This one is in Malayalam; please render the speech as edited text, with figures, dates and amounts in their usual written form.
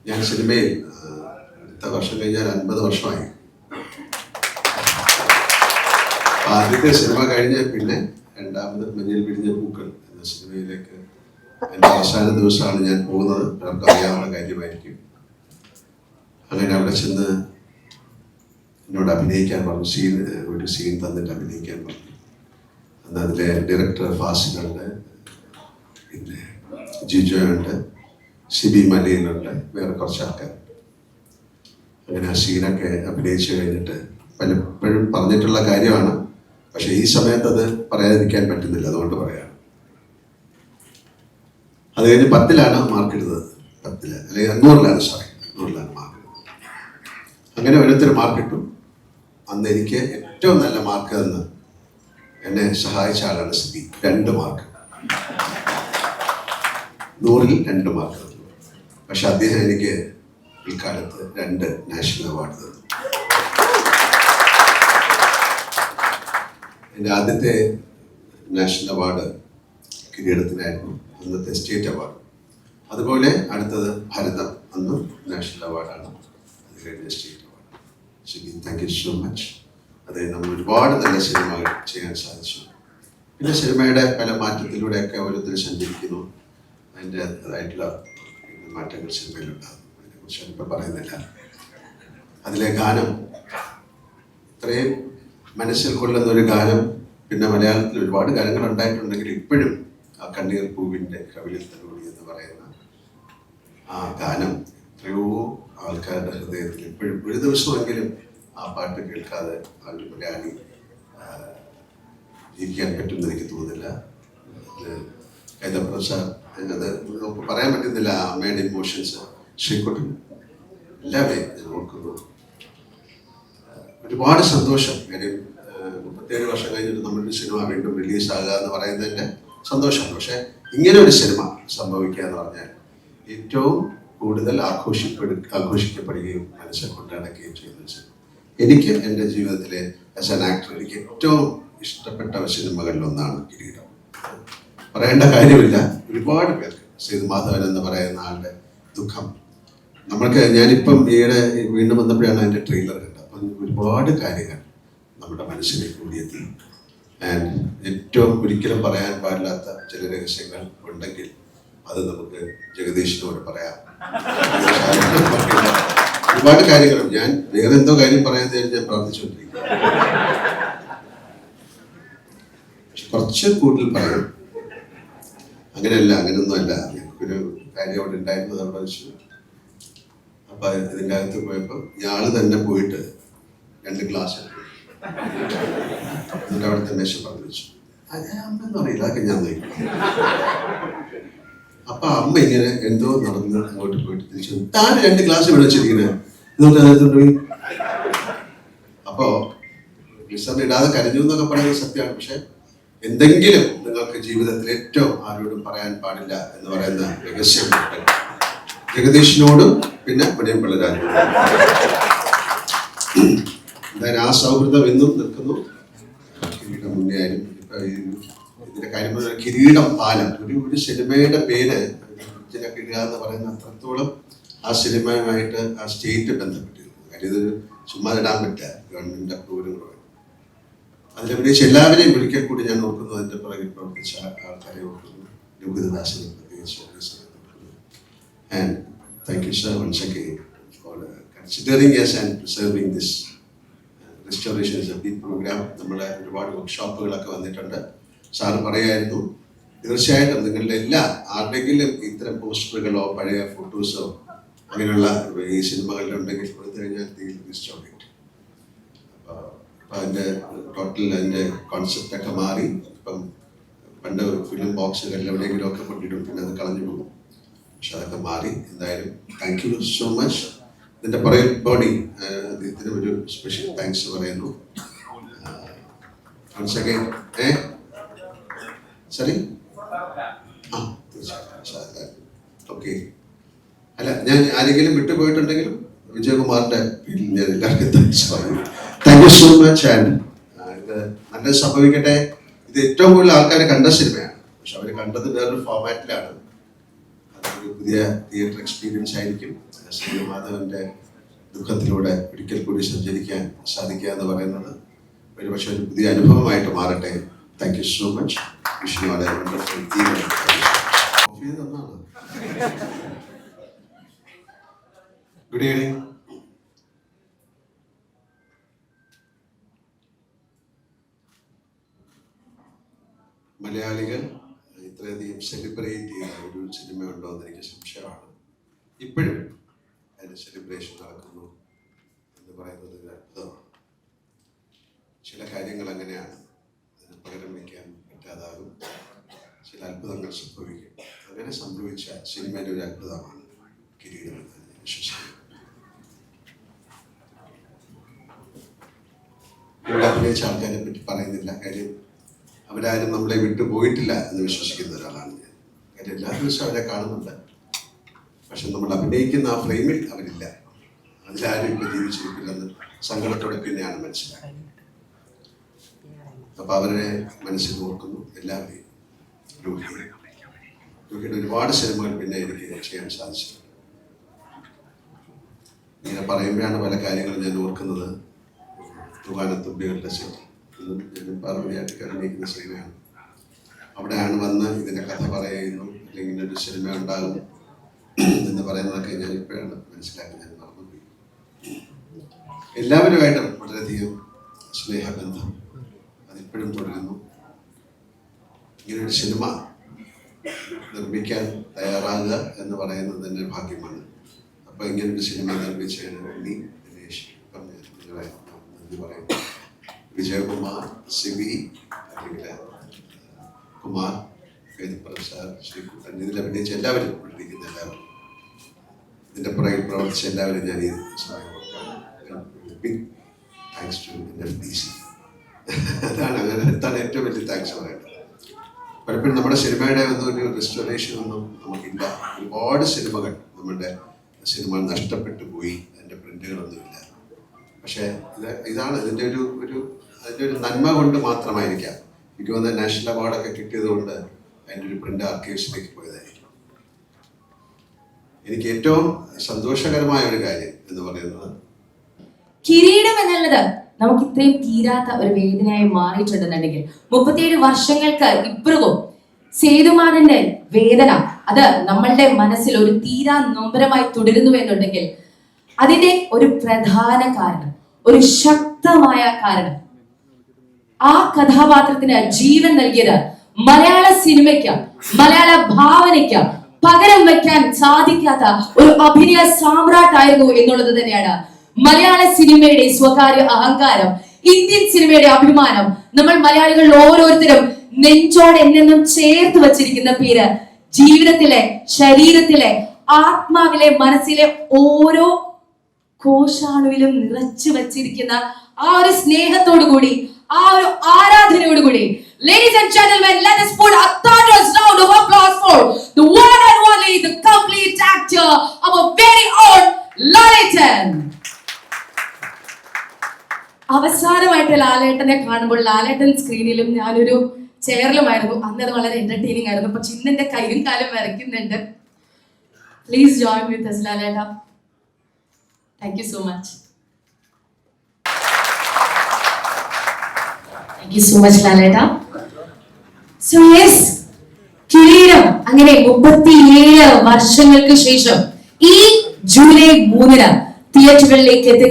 ഞാൻ സിനിമയിൽ അടുത്ത വർഷം കഴിഞ്ഞാൽ 50 വർഷമായി. ആദ്യത്തെ സിനിമ കഴിഞ്ഞ് പിന്നെ രണ്ടാമത് മഞ്ഞിൽ പിടിഞ്ഞ പൂക്കൾ എന്ന സിനിമയിലേക്ക് എൻ്റെ അവസാന ദിവസമാണ് ഞാൻ പോകുന്നത്. നമുക്ക് അറിയാവുന്ന കാര്യമായിരിക്കും. അങ്ങനെ അവിടെ ചെന്ന് എന്നോട് അഭിനയിക്കാൻ പറഞ്ഞു. ഒരു സീൻ തന്നിട്ട് അഭിനയിക്കാൻ പറഞ്ഞു. അന്ന് അതിലെ ഡയറക്ടർ ഫാസിലുണ്ട്, പിന്നെ ജിജോയുണ്ട്, സിബി മലയിലുണ്ട്, വേറെ കുറച്ച് ആൾക്കാർ. അങ്ങനെ ആ സീനൊക്കെ അഭിനയിച്ചു കഴിഞ്ഞിട്ട് പലപ്പോഴും പറഞ്ഞിട്ടുള്ള കാര്യമാണ്. പക്ഷെ ഈ സമയത്ത് അത് പറയാതിരിക്കാൻ പറ്റുന്നില്ല, അതുകൊണ്ട് പറയാണ്. അത് കഴിഞ്ഞ് 10ലാണ് മാർക്ക് ഇടുന്നത്. 10 അല്ലെങ്കിൽ 100ലാണ് മാർക്ക് ഇടുന്നത്. അങ്ങനെ ഓരോരുത്തർ മാർക്ക് ഇട്ടു. അന്ന് എനിക്ക് ഏറ്റവും നല്ല മാർക്ക് തന്ന് എന്നെ സഹായിച്ച ആളാണ് സിബി. 2 മാർക്ക്, 100ൽ 2 മാർക്ക് തന്നു. പക്ഷെ അദ്ദേഹം എനിക്ക് ഇക്കാലത്ത് 2 നാഷണൽ അവാർഡ് തന്നു. എൻ്റെ ആദ്യത്തെ നാഷണൽ അവാർഡ് കിരീടത്തിനായിരുന്നു, അന്നത്തെ സ്റ്റേറ്റ് അവാർഡ്. അതുപോലെ അടുത്തത് ഭരതം, അന്നും നാഷണൽ അവാർഡാണ്. അത് കഴിഞ്ഞ സ്റ്റേറ്റ് അവാർഡ്. ശരി, താങ്ക് യു സോ മച്ച്. അതായത് നമ്മൾ ഒരുപാട് നല്ല സിനിമകൾ ചെയ്യാൻ സാധിച്ചു. പിന്നെ സിനിമയുടെ പല മാറ്റത്തിലൂടെയൊക്കെ ഓരോരുത്തർ സഞ്ചരിക്കുന്നു. അതിൻ്റെതായിട്ടുള്ള മാറ്റങ്ങൾ സിനിമയിലുണ്ടാകും. അതിനെക്കുറിച്ച് ഇപ്പോൾ പറയുന്നില്ല. അതിലെ ഗാനം ഇത്രയും മനസ്സിൽ കൊള്ളുന്ന ഒരു ഗാനം. പിന്നെ മലയാളത്തിൽ ഒരുപാട് ഗാനങ്ങൾ ഉണ്ടായിട്ടുണ്ടെങ്കിൽ ഇപ്പോഴും ആ കണ്ണീർ പൂവിൻ്റെ കവിളിൽ തലോടി എന്ന് പറയുന്ന ആ ഗാനം എത്രയോ ആൾക്കാരുടെ ഹൃദയത്തിൽ ഇപ്പോഴും ഒരു ദിവസമെങ്കിലും ആ പാട്ട് കേൾക്കാതെ ആളുടെ മലയാളി ജീവിക്കാൻ പറ്റുമെന്ന് എനിക്ക് തോന്നുന്നില്ല. കൈതപ്രസാദ്, അത് നമുക്ക് പറയാൻ പറ്റുന്നില്ല. അമ്മയുടെ ഇമോഷൻസ്, ശ്രീകുട്ടൻ, എല്ലാവരെയും ഞാൻ ഓർക്കുന്നു. ഒരുപാട് സന്തോഷം. കാര്യം 37 വർഷം കഴിഞ്ഞിട്ട് നമ്മളൊരു സിനിമ വീണ്ടും റിലീസാകുക എന്ന് പറയുന്നതിൻ്റെ സന്തോഷമാണ്. പക്ഷെ ഇങ്ങനെ ഒരു സിനിമ സംഭവിക്കുക എന്ന് പറഞ്ഞാൽ ഏറ്റവും കൂടുതൽ ആഘോഷിക്കപ്പെടുകയും മനസ്സിൽ കൊണ്ട് നടക്കുകയും ചെയ്യുന്ന സിനിമ. എനിക്ക് എൻ്റെ ജീവിതത്തിലെ ആസ് ആൻ ആക്ടർ എനിക്ക് ഏറ്റവും ഇഷ്ടപ്പെട്ട സിനിമകളിലൊന്നാണ് കിരീടം. പറയേണ്ട കാര്യമില്ല. ഒരുപാട് പേർക്ക് സേതുമാധവൻ എന്ന് പറയുന്ന ആളുടെ ദുഃഖം ഞാനിപ്പം ഈയിടെ വീണ്ടും വന്നപ്പോഴാണ് അതിൻ്റെ ട്രെയിലർ കണ്ടത്. അപ്പം ഒരുപാട് കാര്യങ്ങൾ നമ്മുടെ മനസ്സിലേക്ക് കൂടിയെത്തി. ആൻഡ് ഏറ്റവും ഒരിക്കലും പറയാൻ പാടില്ലാത്ത ചില രഹസ്യങ്ങൾ ഉണ്ടെങ്കിൽ അത് നമുക്ക് ജഗദീഷിനോട് പറയാം. ഒരുപാട് കാര്യങ്ങളും ഞാൻ വേറെ എന്തോ കാര്യം പറയാൻ ഞാൻ പ്രാർത്ഥിച്ചുകൊണ്ടിരിക്കും. കുറച്ച് കൂടുതൽ പറയും. അങ്ങനെയൊന്നുമല്ല. ഒരു കാര്യം അവിടെ ഉണ്ടായിരുന്നത് അവിടെ വെച്ചു. അപ്പൊ ഇതിൻ്റെ അകത്ത് പോയപ്പോൾ ഇയാള് തന്നെ പോയിട്ട് 2 ഗ്ലാസ് എന്നിട്ട് അവിടുത്തെ മേശ പറഞ്ഞു വെച്ചു. അമ്മയെന്ന് അറിയില്ല, അതൊക്കെ ഞാൻ നോക്കും. അപ്പൊ അമ്മ ഇങ്ങനെ എന്തോ നടന്ന് അങ്ങോട്ട് പോയിട്ട് തിരിച്ചു, താൻ 2 ഗ്ലാസ് ഇവിടെ വെച്ചിരിക്കുന്നത് ഇതൊക്കെ അതിനകത്തോട്ട് പോയി. അപ്പോ ഗ്ലിസറിൻ ഇടാതെ കരഞ്ഞു എന്നൊക്കെ പറയുന്നത് സത്യമാണ്. പക്ഷെ എന്തെങ്കിലും നിങ്ങൾക്ക് ജീവിതത്തിൽ ഏറ്റവും ആരോടും പറയാൻ പാടില്ല എന്ന് പറയുന്ന രഹസ്യം ജഗദീഷിനോടും പിന്നെ പണിയം പിള്ളരാജോടും. എന്തായാലും ആ സൗഹൃദം എന്നും നിൽക്കുന്നു. കിരീടം മുന്നേ ആയാലും ഇപ്പൊ ഇതിന്റെ കാര്യം കിരീടം പാലം ഒരു സിനിമയുടെ പേര് ഇടുക എന്ന് പറയുന്ന അത്രത്തോളം ആ സിനിമയുമായിട്ട് ആ സ്റ്റേറ്റ് ബന്ധപ്പെട്ടിരുന്നു. കാര്യം ഇതൊരു ചുമ്മാ ഇടാൻ പറ്റില്ല, ഗവൺമെന്റ് അപ്രൂവലും കൂടെ. അതിലഭിനയിച്ച് എല്ലാവരെയും ഒരിക്കൽ കൂടി ഞാൻ ഓർക്കുന്നു. അതിന്റെ പുറകിൽ പ്രവർത്തിച്ച ആൾക്കാരെ ഓർക്കുന്നു. യോഗദാസിനെ പ്രത്യേകിച്ച്. And thank you, sir, once again for considering us and preserving this restoration as a big program. നമ്മളെ ഒരുപാട് വർക്ക്ഷോപ്പുകളൊക്കെ വന്നിട്ടുണ്ട്. സാറ് പറയായിരുന്നു, തീർച്ചയായിട്ടും നിങ്ങളുടെ ആരുടെങ്കിലും ഇത്തരം പോസ്റ്ററുകളോ പഴയ ഫോട്ടോസോ അങ്ങനെയുള്ള ഈ സിനിമകളിലുണ്ടെങ്കിൽ കൊടുത്തു കഴിഞ്ഞാൽ അപ്പം അതിൻ്റെ ടോട്ടൽ അതിൻ്റെ കോൺസെപ്റ്റൊക്കെ മാറി. ഇപ്പം പണ്ട് ഫിലിം ബോക്സുകളിൽ എവിടെയെങ്കിലും ഒക്കെ കൊണ്ടിടും, പിന്നെ അത് കളഞ്ഞു പോകും. പക്ഷെ അതൊക്കെ മാറി. എന്തായാലും താങ്ക് യു സോ മച്ച്. ഇതിൻ്റെ പുറകിൽ ബോഡി അദ്ദേഹത്തിന് ഒരു സ്പെഷ്യൽ താങ്ക്സ് പറയുന്നു. സരി ഓക്കെ. അല്ല, ഞാൻ ആരെങ്കിലും വിട്ടുപോയിട്ടുണ്ടെങ്കിലും വിജയകുമാറിന്റെ പേരിൽ ഞാൻ എല്ലാവർക്കും താങ്ക്സ് പറയുന്നു. Thank you so much. And ഇത് നല്ല സംഭവിക്കട്ടെ. ഇത് ഏറ്റവും കൂടുതൽ ആൾക്കാർ കണ്ട സിനിമയാണ്. പക്ഷെ അവർ കണ്ടത് വേറൊരു ഫോർമാറ്റിലാണ്. അത് ഒരു പുതിയ തിയേറ്റർ എക്സ്പീരിയൻസ് ആയിരിക്കും. ശ്രീമാധവന്റെ ദുഃഖത്തിലൂടെ ഒരിക്കൽ കൂടി സഞ്ചരിക്കാൻ സാധിക്കുക എന്ന് പറയുന്നത് ഒരുപക്ഷെ ഒരു പുതിയ അനുഭവമായിട്ട് മാറട്ടെ. Thank you so much. Wish you all A wonderful evening. Good evening. മലയാളികൾ ഇത്രയധികം സെലിബ്രേറ്റ് ചെയ്യുന്ന ഒരു സിനിമ ഉണ്ടോ എന്ന് എനിക്ക് സംശയമാണ്. ഇപ്പോഴും അതിന് സെലിബ്രേഷൻ നടക്കുന്നു എന്ന് പറയുന്നത് ഒരു അത്ഭുതമാണ്. ചില കാര്യങ്ങൾ അങ്ങനെയാണ്, അതിന് പകരം വയ്ക്കാൻ പറ്റാതാകും. ചില അത്ഭുതങ്ങൾ സംഭവിക്കും. അങ്ങനെ സംഭവിച്ച സിനിമയുടെ ഒരു അത്ഭുതമാണ് കിരീടം എന്ന് ഞാൻ വിശ്വസിക്കുന്നു. ഇവിടെ അഭിനയിച്ച ആൾക്കാരെ പറ്റി പറയുന്നില്ല, കാര്യം അവരാരും നമ്മളെ വിട്ടു പോയിട്ടില്ല എന്ന് വിശ്വസിക്കുന്ന ഒരാളാണ് ഞാൻ. കാര്യം എല്ലാ ദിവസവും അവരെ കാണുന്നുണ്ട്, പക്ഷെ നമ്മൾ അഭിനയിക്കുന്ന ആ ഫ്രെയിമിൽ അവരില്ല. അതിലാരും ഇപ്പൊ ജീവിച്ചിരിക്കില്ലെന്ന് സങ്കടത്തോടെ പിന്നെയാണ് മനസ്സിലായത്. അപ്പൊ അവരെ മനസ്സിൽ ഓർക്കുന്നു എല്ലാവരെയും. രോഹിയുടെ ഒരുപാട് സിനിമകൾ പിന്നെ എനിക്ക് ചെയ്യാൻ സാധിച്ചിട്ടുണ്ട്. ഇങ്ങനെ പറയുമ്പോഴാണ് പല കാര്യങ്ങളും ഞാൻ ഓർക്കുന്നത്. തുമ്പികളുടെ സെറ്റ് പാർവതിയായിട്ട് അഭിനയിക്കുന്ന സിനിമയാണ്. അവിടെയാണ് വന്ന് ഇതിന്റെ കഥ പറയുന്നു, അല്ലെങ്കിൽ ഒരു സിനിമ ഉണ്ടാകും എന്ന് പറയുന്നതൊക്കെ ഞാൻ ഇപ്പോഴാണ് മനസ്സിലാക്കി. ഞാൻ മറന്നുപോയി. എല്ലാവരുമായിട്ടും വളരെയധികം സ്നേഹബന്ധം അതിപ്പോഴും തുടരുന്നു. ഇങ്ങനൊരു സിനിമ നിർമ്മിക്കാൻ തയ്യാറാകുക എന്ന് പറയുന്നത് തന്നെ ഭാഗ്യമാണ്. അപ്പൊ ഇങ്ങനൊരു സിനിമ നിർമ്മിച്ചതിന് വേണ്ടി ദിനേശ് നന്ദി പറയുന്നു. വിജയകുമാർ, സിബി, അല്ലെങ്കിൽ കുമാർ, പ്രസാദ്, ശ്രീകുട്ടൻ, ഇതിൽ അഭിനയിച്ച എല്ലാവരും, ഇരിക്കുന്ന എല്ലാവരും, ഇതിന്റെ പുറകിൽ പ്രവർത്തിച്ച എല്ലാവരും ഞാൻ ഈ ബിഗ് താങ്ക്സ് ടു NFDC. അതാണ് ഏറ്റവും വലിയ താങ്ക്സ് പറയേണ്ടത്. പലപ്പോഴും നമ്മുടെ സിനിമയുടെ ഒന്നും ഒരു റെസ്റ്റോറേഷൻ ഒന്നും നമുക്കില്ല. ഒരുപാട് സിനിമകൾ നമ്മുടെ സിനിമ നഷ്ടപ്പെട്ടു പോയി, അതിൻ്റെ പ്രിന്റുകളൊന്നുമില്ല. പക്ഷേ ഇതാണ് ഇതിൻ്റെ അതിൻ്റെ ഒരു നന്മ കൊണ്ട് മാത്രമായിരിക്കാം. എനിക്ക് തോന്നുന്ന നാഷണൽ അവാർഡൊക്കെ കിട്ടിയത് കൊണ്ട് അതിൻ്റെ ഒരു പ്രിന്റ് ആർക്കൈവ്സിലേക്ക് പോയതായിരിക്കും. എനിക്ക് ഏറ്റവും സന്തോഷകരമായ ഒരു കാര്യം എന്ന് പറയുന്നത് കിരീടം എന്നുള്ളത് നമുക്ക് ഇത്രയും തീരാത്ത ഒരു വേദനയായി മാറിയിട്ടുണ്ടെന്നുണ്ടെങ്കിൽ 37 വർഷങ്ങൾക്ക് ഇപ്പുറവും സേതുമാധവന്റെ വേദന അത് നമ്മളുടെ മനസ്സിൽ ഒരു തീരാ നൊമ്പരമായി തുടരുന്നു എന്നുണ്ടെങ്കിൽ അതിന്റെ ഒരു പ്രധാന കാരണം, ഒരു ശക്തമായ കാരണം, ആ കഥാപാത്രത്തിന് ജീവൻ നൽകിയത് മലയാള സിനിമയ്ക്ക്, മലയാള ഭാവനയ്ക്ക് പകരം വയ്ക്കാൻ സാധിക്കാത്ത ഒരു അഭിനയ സാമ്രാട്ടായിരുന്നു എന്നുള്ളത് തന്നെയാണ്. മലയാള സിനിമയുടെ സ്വകാര്യ അഹങ്കാരം, ഇന്ത്യൻ സിനിമയുടെ അഭിമാനം, നമ്മൾ മലയാളികൾ ഓരോരുത്തരും നെഞ്ചോട് എന്നെന്നും ചേർത്ത് വച്ചിരിക്കുന്ന പേര്, ജീവിതത്തിലെ, ശരീരത്തിലെ, ആത്മാവിലെ, മനസ്സിലെ ഓരോ കോശാണുവിലും നിറച്ചു വച്ചിരിക്കുന്ന ആ ഒരു സ്നേഹത്തോടു കൂടി, ആ ഒരു ആരാധനയോട് കൂടി, ladies and gentlemen, let us put a thunderous round of applause for the one and only, the complete actor, our very own ലാലേട്ടൻ. അവസാനമായിട്ട് ലാലേട്ടനെ കാണുമ്പോൾ ലാലേട്ടൻ സ്ക്രീനിലും ഞാനൊരു ചെയറിലുമായിരുന്നു. അന്നത് വളരെ എന്റർടൈനിങ് ആയിരുന്നു. പക്ഷെ ഇന്ന് എന്റെ കൈയും കാലും വരയ്ക്കുന്നുണ്ട്. പ്ലീസ് ജോയിൻ വിത്ത് us, ലാലേട്ട. Thank you so much. Thank you so much ലാലേട്ട. സോ യെസ്, കിരീടം അങ്ങനെ 37 വർഷങ്ങൾക്ക് ശേഷം ഈ ജൂലൈ 3 തിയേറ്ററുകളിലേക്ക് എത്തുക.